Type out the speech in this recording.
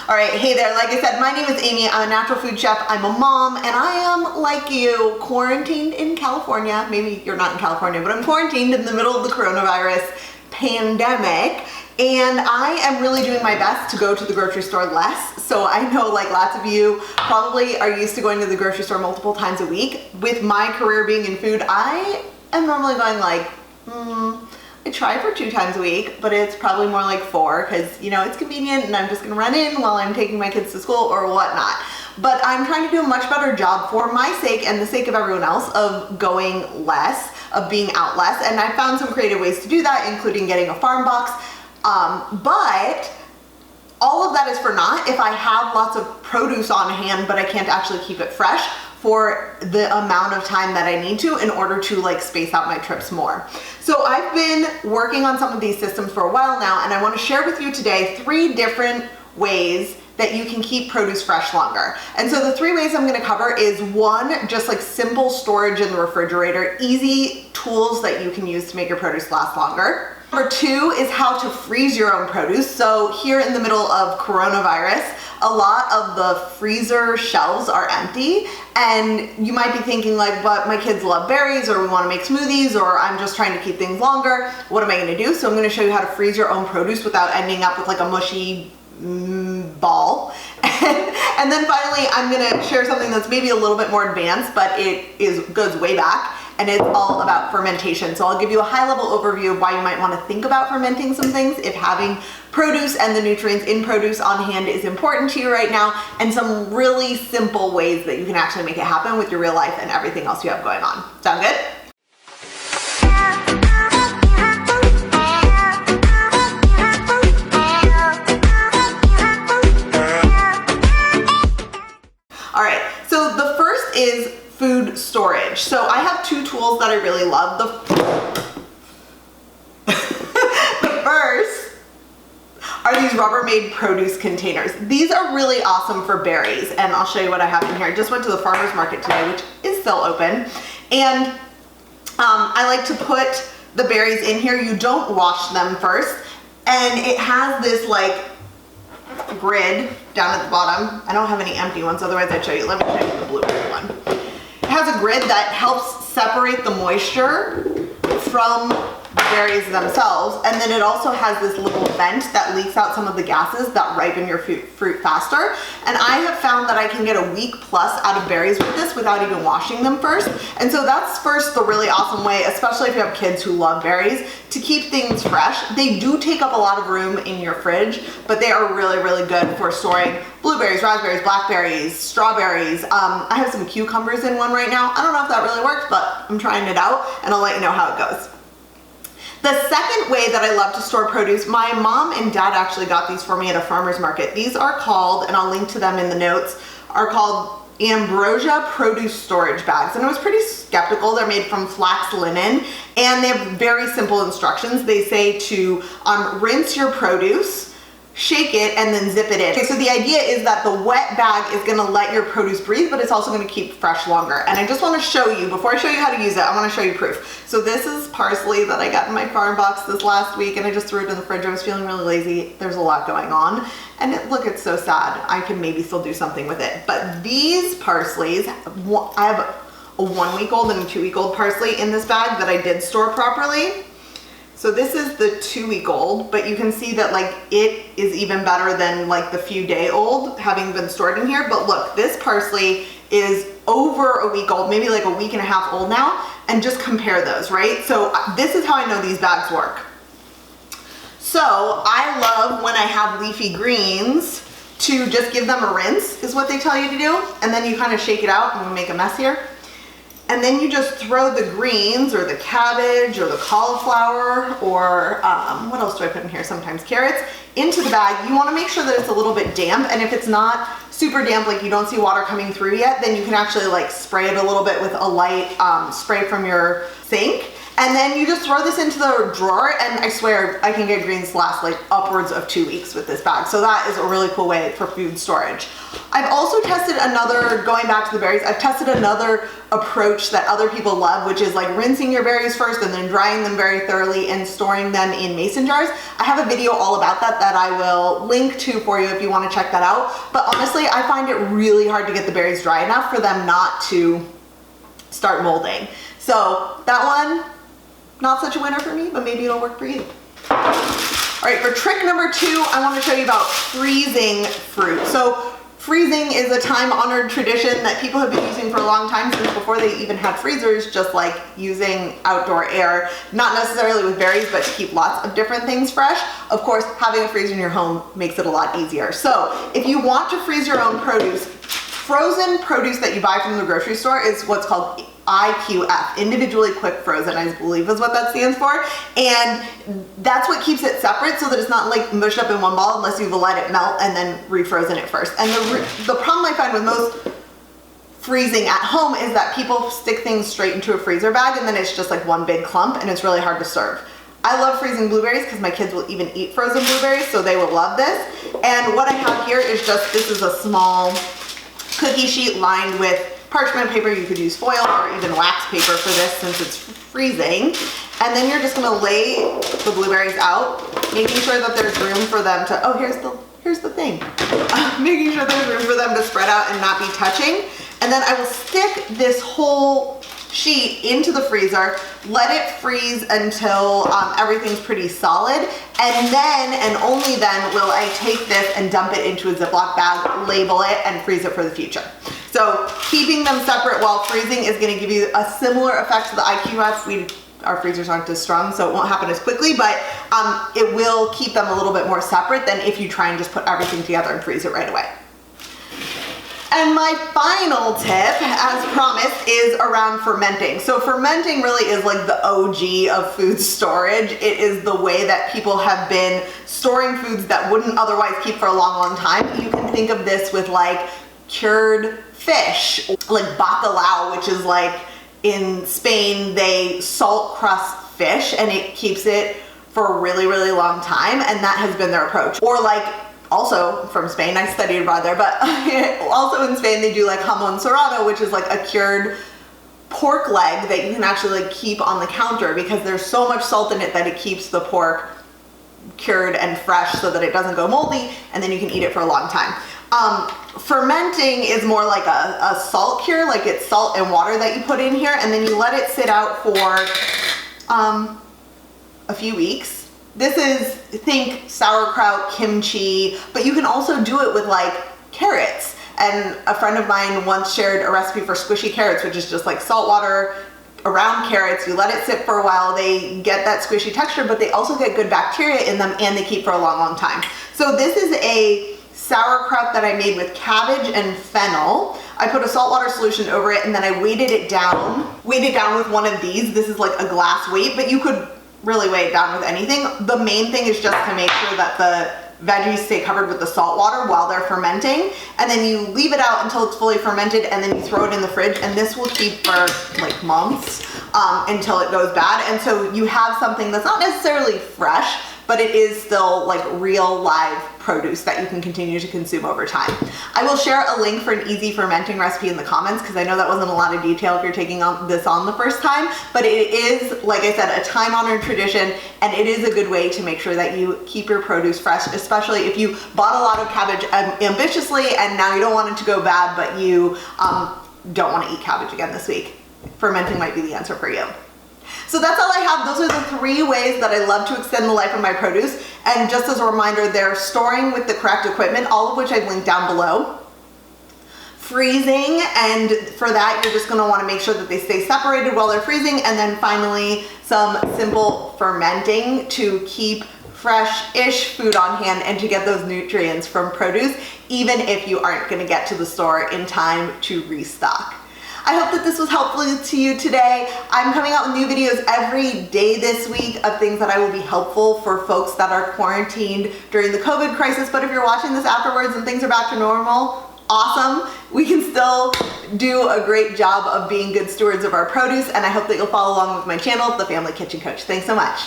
All right, hey there, like I said, my name is Amy. I'm a natural food chef, I'm a mom, and I am, like you, quarantined in California. Maybe you're not in California, but I'm quarantined in the middle of the coronavirus pandemic. And I am really doing my best to go to the grocery store less. So I know like lots of you probably are used to going to the grocery store multiple times a week. With my career being in food, I am normally going like, I try for 2 times a week, but it's probably more like 4 because, you know, it's convenient and I'm just gonna run in while I'm taking my kids to school or whatnot. But I'm trying to do a much better job for my sake and the sake of everyone else of going less, of being out less. And I found some creative ways to do that, including getting a farm box. But all of that is for naught if I have lots of produce on hand, but I can't actually keep it fresh for the amount of time that I need to in order to like space out my trips more. So I've been working on some of these systems for a while now, and I want to share with you today 3 different ways that you can keep produce fresh longer. And so the 3 ways I'm gonna cover is 1, just like simple storage in the refrigerator, easy tools that you can use to make your produce last longer. Number 2 is how to freeze your own produce. So here in the middle of coronavirus, a lot of the freezer shelves are empty, and you might be thinking like, but my kids love berries, or we want to make smoothies, or I'm just trying to keep things longer. What am I going to do? So I'm going to show you how to freeze your own produce without ending up with like a mushy ball. And then finally, I'm going to share something that's maybe a little bit more advanced, but goes way back. And it's all about fermentation. So I'll give you a high-level overview of why you might want to think about fermenting some things if having produce and the nutrients in produce on hand is important to you right now, and some really simple ways that you can actually make it happen with your real life and everything else you have going on. Sound good? All right, so the first is food storage. So I have 2 tools that I really love. The first are these Rubbermaid produce containers. These are really awesome for berries, and I'll show you what I have in here. I just went to the farmer's market today, which is still open, and I like to put the berries in here. You don't wash them first, and it has this like grid down at the bottom. I don't have any empty ones, otherwise I'd show you. Let me show you the blueberry one. It has a grid that helps separate the moisture from the berries themselves, and then it also has this little vent that leaks out some of the gases that ripen your fruit faster. And I have found that I can get a week plus out of berries with this without even washing them first. And so that's first the really awesome way, especially if you have kids who love berries, to keep things fresh. They do take up a lot of room in your fridge, but they are really, really good for storing blueberries, raspberries, blackberries, strawberries. I have some cucumbers in one right now. I don't know if that really works, but I'm trying it out, and I'll let you know how it goes. The second way that I love to store produce, my mom and dad actually got these for me at a farmer's market. These are called, and I'll link to them in the notes, are called Ambrosia produce storage bags. And I was pretty skeptical. They're made from flax linen, and they have very simple instructions. They say to rinse your produce, shake it, and then zip it in. Okay, so the idea is that the wet bag is gonna let your produce breathe, but it's also gonna keep fresh longer. And I just wanna show you, before I show you how to use it, I wanna show you proof. So this is parsley that I got in my farm box this last week, and I just threw it in the fridge. I was feeling really lazy. There's a lot going on. And look, it's so sad. I can maybe still do something with it. But these parsleys, I have a 1-week-old and a 2-week-old parsley in this bag that I did store properly. So this is the 2-week-old, but you can see that like it is even better than like the few-day-old having been stored in here. But look, this parsley is over a week old, maybe like a week and a half old now, and just compare those, right? So this is how I know these bags work. So I love when I have leafy greens to just give them a rinse, is what they tell you to do. And then you kind of shake it out. I'm gonna make a mess here. And then you just throw the greens or the cabbage or the cauliflower or what else do I put in here? Sometimes carrots into the bag. You want to make sure that it's a little bit damp, and if it's not super damp, like you don't see water coming through yet, then you can actually like spray it a little bit with a light spray from your sink, And then you just throw this into the drawer, and I swear I can get greens to last like upwards of 2 weeks with this bag. So that is a really cool way for food storage. I've also tested another, going back to the berries, I've tested another approach that other people love, which is like rinsing your berries first and then drying them very thoroughly and storing them in mason jars. I have a video all about that I will link to for you if you want to check that out. But honestly, I find it really hard to get the berries dry enough for them not to start molding. So that one, not such a winner for me, but maybe it'll work for you. All right, for trick number 2, I want to show you about freezing fruit. So freezing is a time-honored tradition that people have been using for a long time, since before they even had freezers, just like using outdoor air, not necessarily with berries, but to keep lots of different things fresh. Of course, having a freezer in your home makes it a lot easier. So if you want to freeze your own produce, frozen produce that you buy from the grocery store is what's called IQF, individually quick frozen, I believe is what that stands for. And that's what keeps it separate so that it's not like mushed up in one ball unless you've let it melt and then refrozen it first. And the problem I find with most freezing at home is that people stick things straight into a freezer bag and then it's just like one big clump and it's really hard to serve. I love freezing blueberries because my kids will even eat frozen blueberries, so they will love this. And what I have here is just, this is a small cookie sheet lined with parchment paper. You could use foil or even wax paper for this since it's freezing. And then you're just gonna lay the blueberries out, making sure that there's room for them to, oh, here's the thing. Making sure there's room for them to spread out and not be touching. And then I will stick this whole sheet into the freezer, let it freeze until everything's pretty solid, and then and only then will I take this and dump it into a Ziploc bag, label it, and freeze it for the future. So keeping them separate while freezing is going to give you a similar effect to the IQF. Our freezers aren't as strong, so it won't happen as quickly, but it will keep them a little bit more separate than if you try and just put everything together and freeze it right away. And my final tip, as promised, is around fermenting. So fermenting really is like the OG of food storage. It is the way that people have been storing foods that wouldn't otherwise keep for a long, long time. You can think of this with like cured fish, like bacalao, which is like in Spain, they salt crust fish and it keeps it for a really, really long time. And that has been their approach. Or like, also from Spain, I studied abroad there, but also in Spain they do like jamón serrano, which is like a cured pork leg that you can actually like keep on the counter because there's so much salt in it that it keeps the pork cured and fresh so that it doesn't go moldy, and then you can eat it for a long time. Fermenting is more like a salt cure, like it's salt and water that you put in here, and then you let it sit out for a few weeks. This is, think sauerkraut, kimchi, but you can also do it with like carrots. And a friend of mine once shared a recipe for squishy carrots, which is just like salt water around carrots. You let it sit for a while, they get that squishy texture, but they also get good bacteria in them and they keep for a long, long time. So this is a sauerkraut that I made with cabbage and fennel. I put a saltwater solution over it and then I weighted it down with one of these. This is like a glass weight, but you could really weigh it down with anything. The main thing is just to make sure that the veggies stay covered with the salt water while they're fermenting, and then you leave it out until it's fully fermented, and then you throw it in the fridge, and this will keep for like months until it goes bad. And so you have something that's not necessarily fresh, but it is still like real live produce that you can continue to consume over time. I will share a link for an easy fermenting recipe in the comments because I know that wasn't a lot of detail if you're taking this on the first time, but it is, like I said, a time-honored tradition, and it is a good way to make sure that you keep your produce fresh, especially if you bought a lot of cabbage ambitiously and now you don't want it to go bad, but you don't want to eat cabbage again this week. Fermenting might be the answer for you. So that's all I have. Those are the 3 ways that I love to extend the life of my produce. And just as a reminder, they're storing with the correct equipment, all of which I've linked down below. Freezing, and for that you're just going to want to make sure that they stay separated while they're freezing. And then finally, some simple fermenting to keep fresh-ish food on hand and to get those nutrients from produce, even if you aren't going to get to the store in time to restock. I hope that this was helpful to you today. I'm coming out with new videos every day this week of things that I will be helpful for folks that are quarantined during the COVID crisis. But if you're watching this afterwards and things are back to normal, awesome. We can still do a great job of being good stewards of our produce, and I hope that you'll follow along with my channel, The Family Kitchen Coach. Thanks so much.